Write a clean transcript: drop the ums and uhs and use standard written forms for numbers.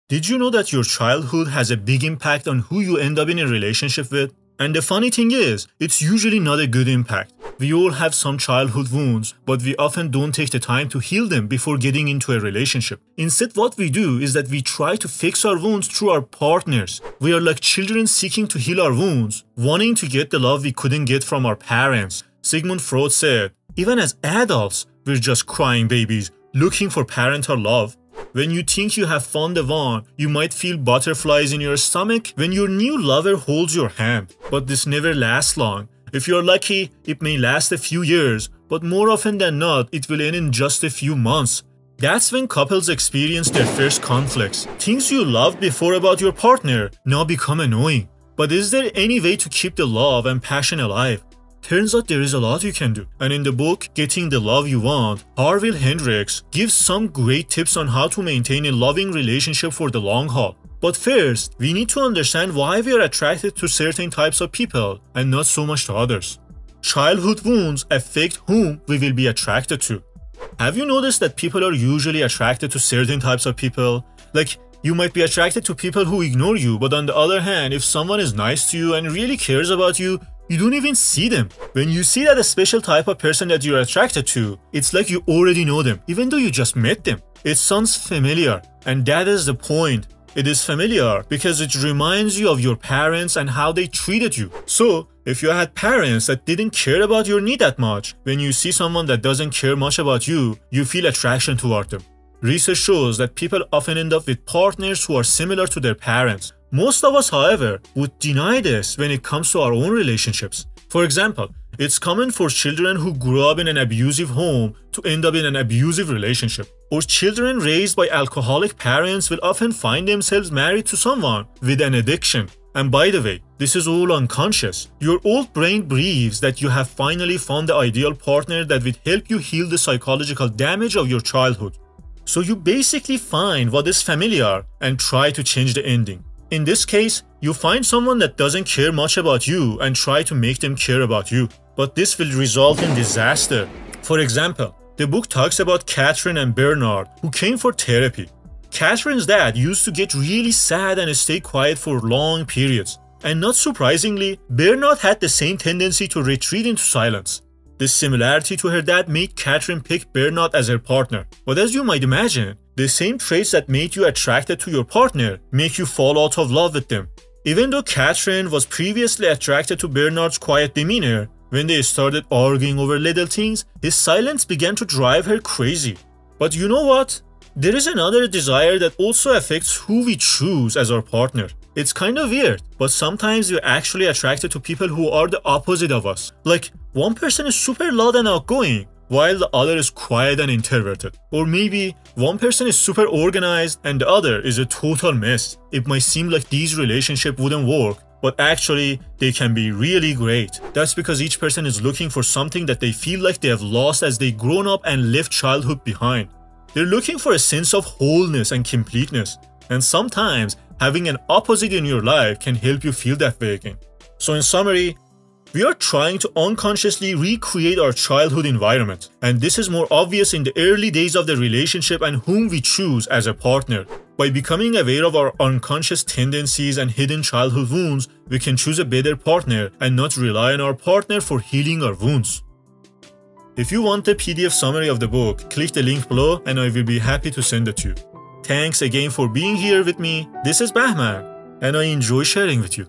Did you know that your childhood has a big impact on who you end up in a relationship with? And the funny thing is, it's usually not a good impact. We all have some childhood wounds, but we often don't take the time to heal them before getting into a relationship. Instead, what we do is that we try to fix our wounds through our partners. We are like children seeking to heal our wounds, wanting to get the love we couldn't get from our parents. Sigmund Freud said, even as adults, we're just crying babies, looking for parental love. When you think you have found the one, you might feel butterflies in your stomach when your new lover holds your hand. But this never lasts long. If you're lucky, it may last a few years, but more often than not, it will end in just a few months. That's when couples experience their first conflicts. Things you loved before about your partner now become annoying. But is there any way to keep the love and passion alive? Turns out there is a lot you can do. And in the book, Getting the Love You Want, Harville Hendrix gives some great tips on how to maintain a loving relationship for the long haul. But first, we need to understand why we are attracted to certain types of people and not so much to others. Childhood wounds affect whom we will be attracted to. Have you noticed that people are usually attracted to certain types of people? Like, you might be attracted to people who ignore you, but on the other hand, if someone is nice to you and really cares about you, you don't even see them. When you see that a special type of person that you're attracted to, it's like you already know them, even though you just met them. It sounds familiar, and that is the point. It is familiar because it reminds you of your parents and how they treated you. So, if you had parents that didn't care about your need that much, when you see someone that doesn't care much about you, you feel attraction toward them. Research shows that people often end up with partners who are similar to their parents. Most of us, however, would deny this when it comes to our own relationships. For example, it's common for children who grew up in an abusive home to end up in an abusive relationship. Or children raised by alcoholic parents will often find themselves married to someone with an addiction. And by the way, this is all unconscious. Your old brain believes that you have finally found the ideal partner that will help you heal the psychological damage of your childhood. So you basically find what is familiar and try to change the ending. In this case, you find someone that doesn't care much about you and try to make them care about you. But this will result in disaster. For example, the book talks about Catherine and Bernard, who came for therapy. Catherine's dad used to get really sad and stay quiet for long periods. And not surprisingly, Bernard had the same tendency to retreat into silence. This similarity to her dad made Catherine pick Bernard as her partner. But as you might imagine, the same traits that made you attracted to your partner make you fall out of love with them. Even though Catherine was previously attracted to Bernard's quiet demeanor, when they started arguing over little things, his silence began to drive her crazy. But you know what? There is another desire that also affects who we choose as our partner. It's kind of weird, but sometimes we're actually attracted to people who are the opposite of us. Like, one person is super loud and outgoing, while the other is quiet and introverted. Or maybe one person is super organized and the other is a total mess. It might seem like these relationships wouldn't work, but actually they can be really great. That's because each person is looking for something that they feel like they have lost as they grown up and left childhood behind. They're looking for a sense of wholeness and completeness. And sometimes having an opposite in your life can help you feel that way again. So in summary, we are trying to unconsciously recreate our childhood environment, and this is more obvious in the early days of the relationship and whom we choose as a partner. By becoming aware of our unconscious tendencies and hidden childhood wounds, we can choose a better partner and not rely on our partner for healing our wounds. If you want the PDF summary of the book, click the link below and I will be happy to send it to you. Thanks again for being here with me. This is Bahman, and I enjoy sharing with you.